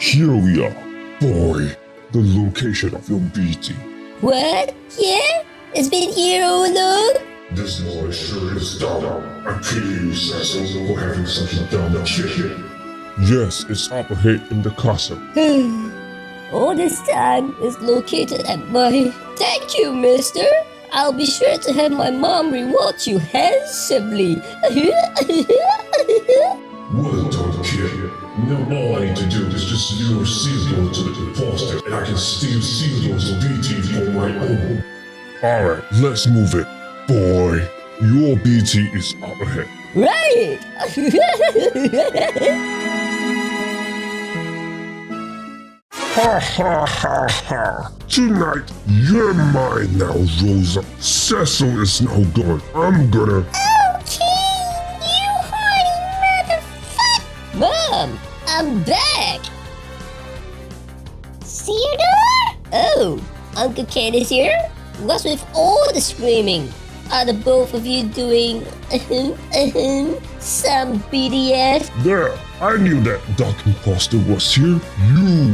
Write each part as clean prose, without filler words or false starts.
Here we are. Boy, the location of your BT. What? Here? It's been here all along? This boy sure is dumb. I pity you, Cecil, for having such a dumb kid. Yes, it's up ahead in the castle. All this time is located at my... Thank you, mister. I'll be sure to have my mom reward you handsomely. Well done, kid. Now all I need to do is just lure Ceodore to the imposter, and I can steal Ceodore's BT for my own. Alright, let's move it. Boy, your BT is up ahead. Right! Ha ha ha ha! Tonight, you're mine now, Rosa. Cecil is now gone. I'm gonna... Mom, I'm back! Ceodore? Oh, Uncle Kane is here? What's with all the screaming? Are the both of you doing some BDF? There, I knew that dark imposter was here. You!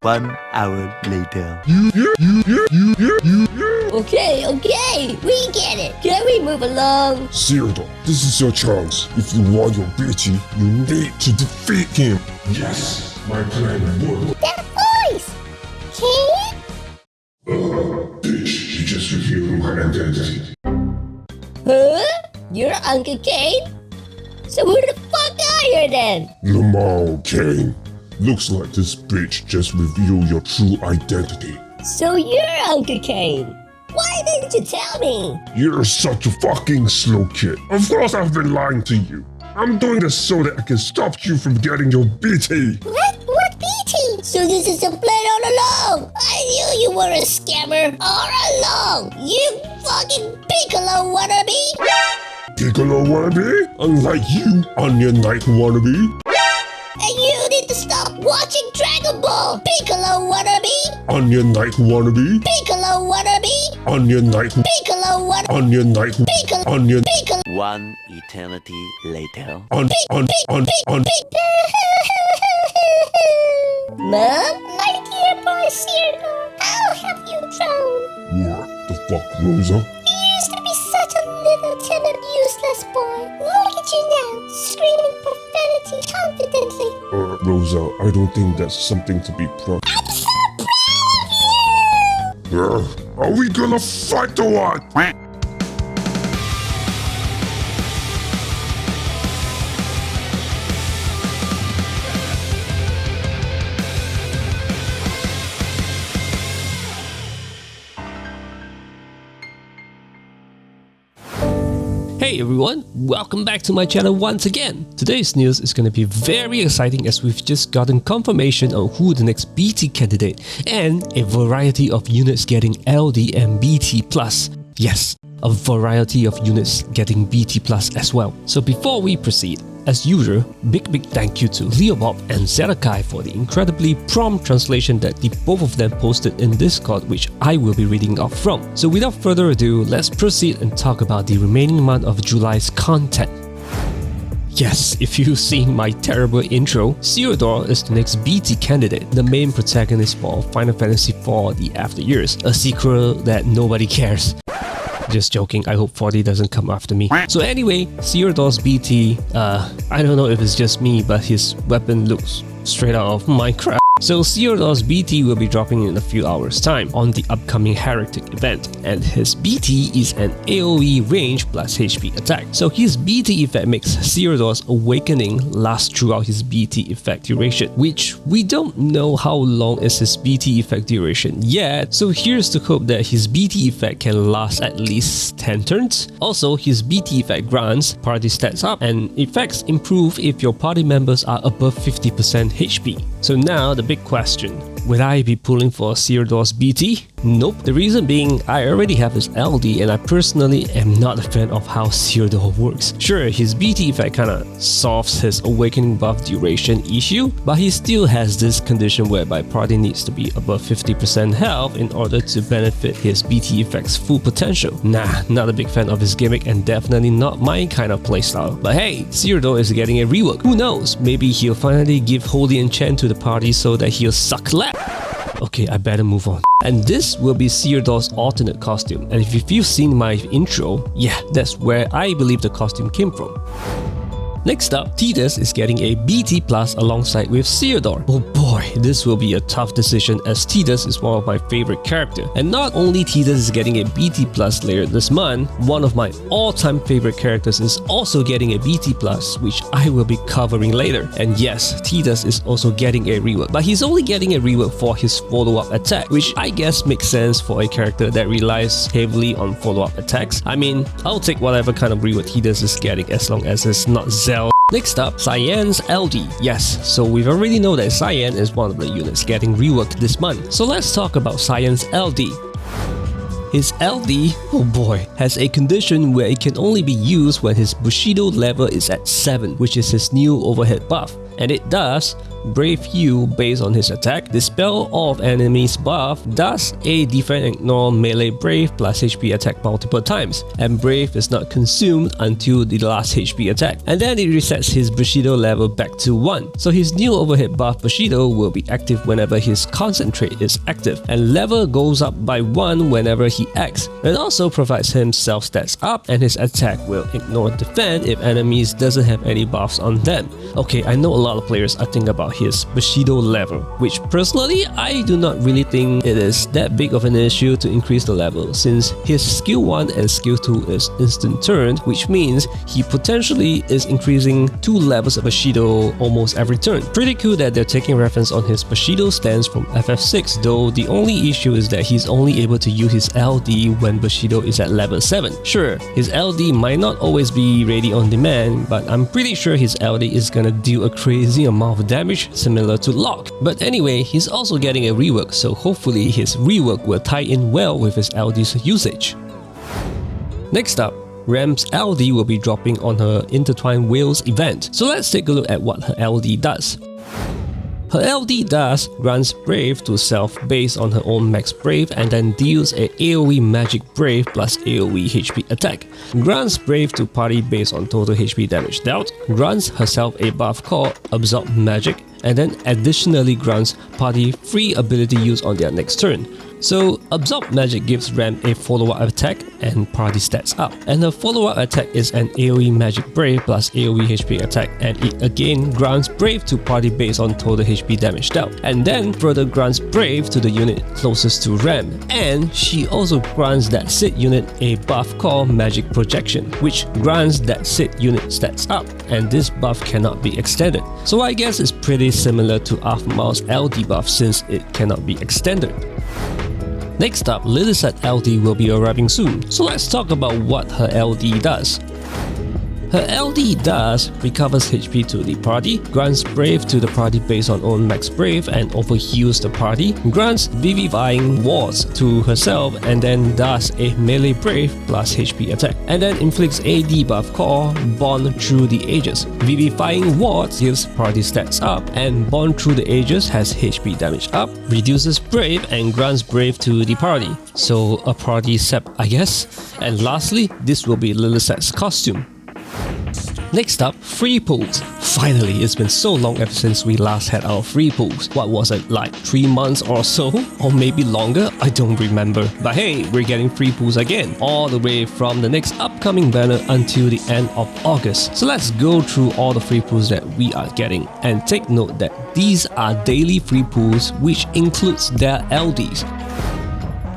1 hour later. Okay, we get it. Can we move along? Ceodore, this is your chance. If you want your BT, you need to defeat him. Yes, my plan worked. That voice! Kane? Bitch, you just revealed my identity. Huh? You're Uncle Kane? So who the fuck are you then? Lamar Kane. Looks like this bitch just revealed your true identity. So you're Uncle Kane? Why didn't you tell me? You're such a fucking slow kid. Of course I've been lying to you. I'm doing this so that I can stop you from getting your BT. What BT? So this is a plan all along. I knew you were a scammer all along. You fucking Piccolo wannabe. Piccolo wannabe? Unlike you, Onion Knight wannabe. And you need to stop watching Dragon Ball, Piccolo wannabe. Onion Knight wannabe. Piccolo wannabe. Onion Knight. Piccolo wannabe. Onion Knight. Piccolo. Onion. Piccolo. 1 eternity later. On. Mom? My dear boy Ceodore, how have you grown? What the fuck, Rosa? You used to be such a little timid, useless boy. Look at you now, screaming profanity confidently. Rosa, I don't think that's something to be proud. I'm so proud of you! Are we gonna fight or what? Hey everyone, welcome back to my channel once again. Today's news is going to be very exciting as we've just gotten confirmation on who the next BT candidate and a variety of units getting LD and BT+. Yes, a variety of units getting BT+ as well. So before we proceed, as usual, big thank you to Leobob and Zedekai for the incredibly prompt translation that the both of them posted in Discord, which I will be reading off from. So without further ado, let's proceed and talk about the remaining month of July's content. Yes, if you've seen my terrible intro, Ceodore is the next BT candidate, the main protagonist for Final Fantasy IV The After Years, a sequel that nobody cares. Just joking, I hope 40 doesn't come after me. So anyway, Ceodore's BT, I don't know if it's just me, but his weapon looks straight out of Minecraft. So Ceodore's BT will be dropping in a few hours time on the upcoming Heretic event, and his BT is an AoE range plus HP attack. So his BT effect makes Ceodore's awakening last throughout his BT effect duration, which we don't know how long is his BT effect duration yet, so here's to hope that his BT effect can last at least 10 turns. Also, his BT effect grants party stats up and effects improve if your party members are above 50% HP. So now the big question, Would I be pulling for Ceodore BT? Nope. The reason being, I already have his LD and I personally am not a fan of how Ceodore works. Sure, his BT effect kinda solves his awakening buff duration issue, but he still has this condition whereby party needs to be above 50% health in order to benefit his BT effect's full potential. Nah, not a big fan of his gimmick and definitely not my kind of playstyle. But hey, Ceodore is getting a rework. Who knows, maybe he'll finally give Holy Enchant to the party so that he'll suck lap. Okay, I better move on. And this will be Ceodore's alternate costume. And if you've seen my intro, yeah, that's where I believe the costume came from. Next up, Tidus is getting a BT Plus alongside with Ceodore. Oh boy, this will be a tough decision as Tidus is one of my favorite characters. And not only Tidus is getting a BT Plus later this month, one of my all-time favorite characters is also getting a BT Plus, which I will be covering later. And yes, Tidus is also getting a rework, but he's only getting a rework for his follow-up attack, which I guess makes sense for a character that relies heavily on follow-up attacks. I mean, I'll take whatever kind of rework Tidus is getting as long as it's not Zell. Next up, Cyan's LD. Yes, so we've already know that Cyan is one of the units getting reworked this month. So let's talk about Cyan's LD. His LD, oh boy, has a condition where it can only be used when his Bushido level is at 7, which is his new overhead buff. And it does Brave Heal based on his attack, dispel all of enemies buff, does a defend and ignore melee Brave plus HP attack multiple times, and Brave is not consumed until the last HP attack, and then it resets his Bushido level back to 1. So his new overhead buff Bushido will be active whenever his concentrate is active, and level goes up by 1 whenever he acts. It also provides him self stats up, and his attack will ignore defend if enemies doesn't have any buffs on them. Okay, I know a lot of players are thinking about his Bushido level, which personally I do not really think it is that big of an issue to increase the level, since his skill 1 and skill 2 is instant turn, which means he potentially is increasing 2 levels of Bushido almost every turn. Pretty cool that they're taking reference on his Bushido stance from FF6, though the only issue is that he's only able to use his LD when Bushido is at level 7. Sure, his LD might not always be ready on demand, but I'm pretty sure his LD is gonna deal a crazy amount of damage similar to Locke. But anyway, he's also getting a rework, so hopefully his rework will tie in well with his LD's usage. Next up, Rem's LD will be dropping on her Intertwined Whales event. So let's take a look at what her LD does. Her LD does grants Brave to self based on her own max Brave and then deals a AoE magic Brave plus AoE HP attack. Grants Brave to party based on total HP damage dealt. Grants herself a buff called Absorb Magic, and then additionally grants party free ability use on their next turn. So Absorb Magic gives Rem a follow-up attack and party stats up, and her follow-up attack is an AoE Magic Brave plus AoE HP attack, and it again grants Brave to party based on total HP damage dealt, and then further grants Brave to the unit closest to Rem, and she also grants that said unit a buff called Magic Projection, which grants that said unit stats up, and this buff cannot be extended. So I guess it's pretty similar to Afma's LD buff since it cannot be extended. Next up, Lilisette LD will be arriving soon, so let's talk about what her LD does. Her LD does recovers HP to the party, grants Brave to the party based on own max Brave and overheals the party, grants Vivifying Wards to herself and then does a melee Brave plus HP attack, and then inflicts a debuff called Bond Through the Ages. Vivifying Wards gives party stats up, and Bond Through the Ages has HP damage up, reduces Brave and grants Brave to the party. So a party sep, I guess. And lastly, this will be Lilisette's costume. Next up, free pools. Finally, it's been so long ever since we last had our free pools. What was it, like 3 months or so? Or maybe longer? I don't remember. But hey, we're getting free pools again, all the way from the next upcoming banner until the end of August. So let's go through all the free pools that we are getting, and take note that these are daily free pools which includes their LDs.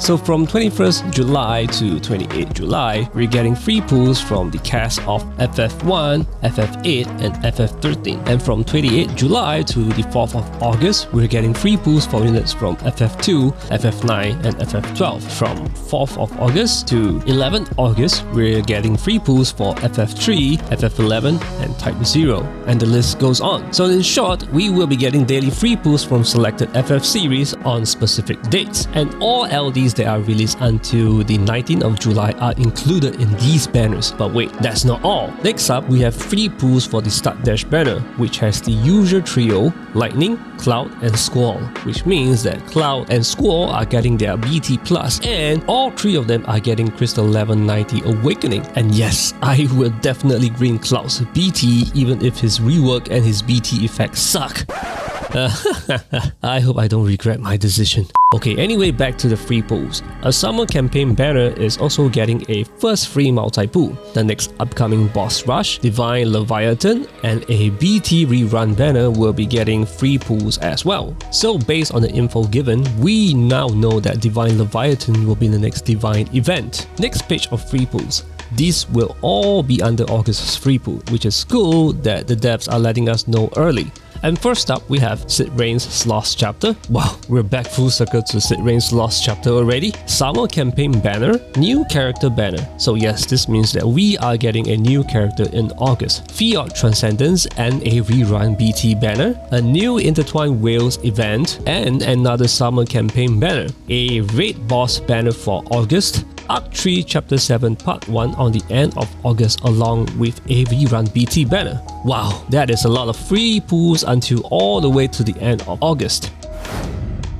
So from 21st July to 28th July, we're getting free pulls from the cast of FF1, FF8 and FF13. And from 28th July to the 4th of August, we're getting free pulls for units from FF2, FF9 and FF12. From 4th of August to 11th August, we're getting free pulls for FF3, FF11 and Type 0. And the list goes on. So in short, we will be getting daily free pulls from selected FF series on specific dates. And all LDs that are released until the 19th of July are included in these banners. But wait, that's not all. Next up, we have free pulls for the Start Dash banner, which has the usual trio, Lightning, Cloud and Squall, which means that Cloud and Squall are getting their BT Plus, and all three of them are getting Crystal Level 90 Awakening. And yes, I will definitely bring Cloud's BT even if his rework and his BT effects suck. I hope I don't regret my decision. Okay, anyway, back to the free pulls. A summer campaign banner is also getting a first free multi-pull. The next upcoming boss rush, Divine Leviathan, and a BT rerun banner will be getting free pulls as well. So based on the info given, we now know that Divine Leviathan will be the next Divine event. Next page of free pulls. These will all be under August's free pool, which is cool that the devs are letting us know early. And first up, we have Sid Reign's Lost Chapter. Wow, we're back full circle to Sid Reign's Lost Chapter already. Summer Campaign banner, new character banner. So yes, this means that we are getting a new character in August. Fiat Transcendence and a rerun BT banner, a new Intertwined Whales event, and another Summer Campaign banner. A Raid Boss banner for August, Arc 3 Chapter 7 Part 1 on the end of August along with a rerun BT banner. Wow, that is a lot of free pulls until all the way to the end of August.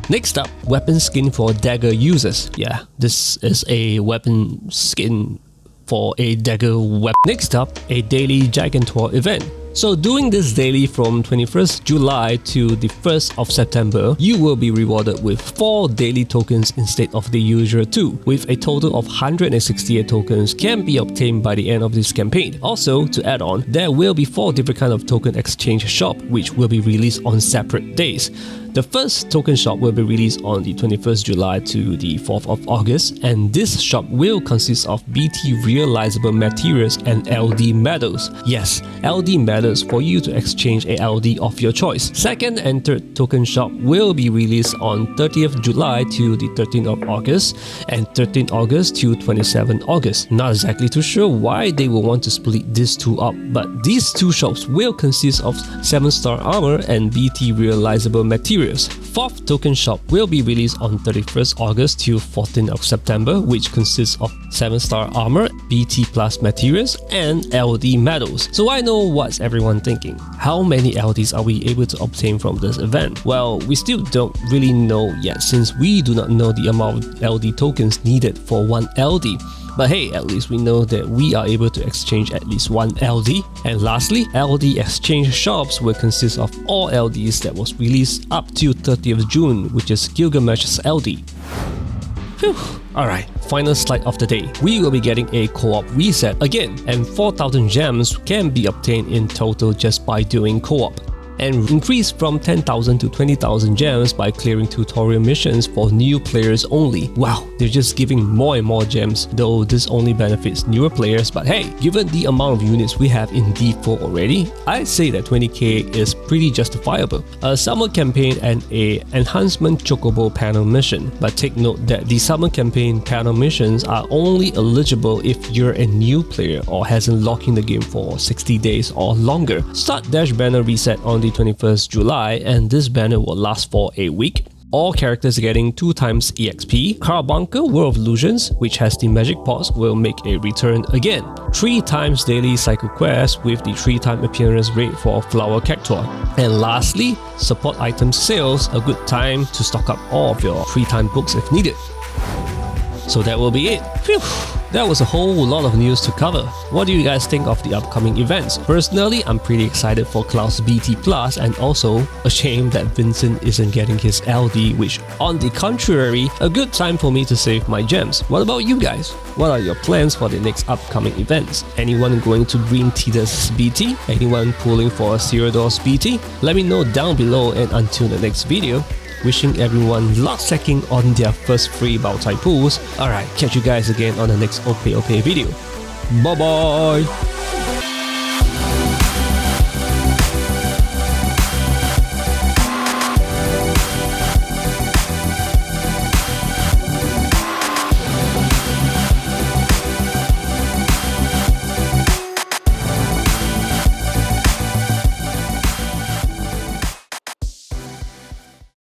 Next up, weapon skin for Dagger users. Yeah, this is a weapon skin for a Dagger weapon. Next up, a daily Gigantuar event. So doing this daily from 21st July to the 1st of September, you will be rewarded with 4 daily tokens instead of the usual 2, with a total of 168 tokens can be obtained by the end of this campaign. Also, to add on, there will be 4 different kinds of token exchange shop which will be released on separate days. The first token shop will be released on the 21st July to the 4th of August, and this shop will consist of BT realizable materials and LD medals. Yes, LD medals for you to exchange a LD of your choice. Second and third token shop will be released on 30th July to the 13th of August and 13th August to 27th August. Not exactly too sure why they will want to split these two up, but these two shops will consist of 7-star armor and BT realizable materials. Fourth token shop will be released on 31st August to 14th of September, which consists of 7-star armor, BT plus materials, and LD medals. So I know what's everyone thinking. How many LDs are we able to obtain from this event? Well, we still don't really know yet since we do not know the amount of LD tokens needed for one LD. But hey, at least we know that we are able to exchange at least one LD. And lastly, LD exchange shops will consist of all LDs that was released up to 30th June, which is Gilgamesh's LD. Phew. Alright, final slide of the day. We will be getting a co-op reset again, and 4,000 gems can be obtained in total just by doing co-op, and increase from 10,000 to 20,000 gems by clearing tutorial missions for new players only. Wow, they're just giving more and more gems, though this only benefits newer players, but hey, given the amount of units we have in DFFOO already, I'd say that 20k is pretty justifiable. A summer campaign and a enhancement chocobo panel mission, but take note that the summer campaign panel missions are only eligible if you're a new player or hasn't logged in the game for 60 days or longer. Start Dash banner reset on the 21st July, and this banner will last for a week. All characters getting 2 times EXP. Carbuncle World of Illusions, which has the magic pots, will make a return again. 3 times daily cycle quest with the 3-time appearance rate for Flower Cactuar. And lastly, support item sales, a good time to stock up all of your 3-time books if needed. So that will be it. Phew. That was a whole lot of news to cover. What do you guys think of the upcoming events? Personally, I'm pretty excited for Cloud's BT Plus, and also a shame that Vincent isn't getting his LD, which on the contrary, a good time for me to save my gems. What about you guys? What are your plans for the next upcoming events? Anyone going to green Tidus BT? Anyone pulling for a Ceodore BT? Let me know down below, and until the next video, wishing everyone luck stacking on their first free Bao pools. Alright, catch you guys again on the next OP video. Bye bye!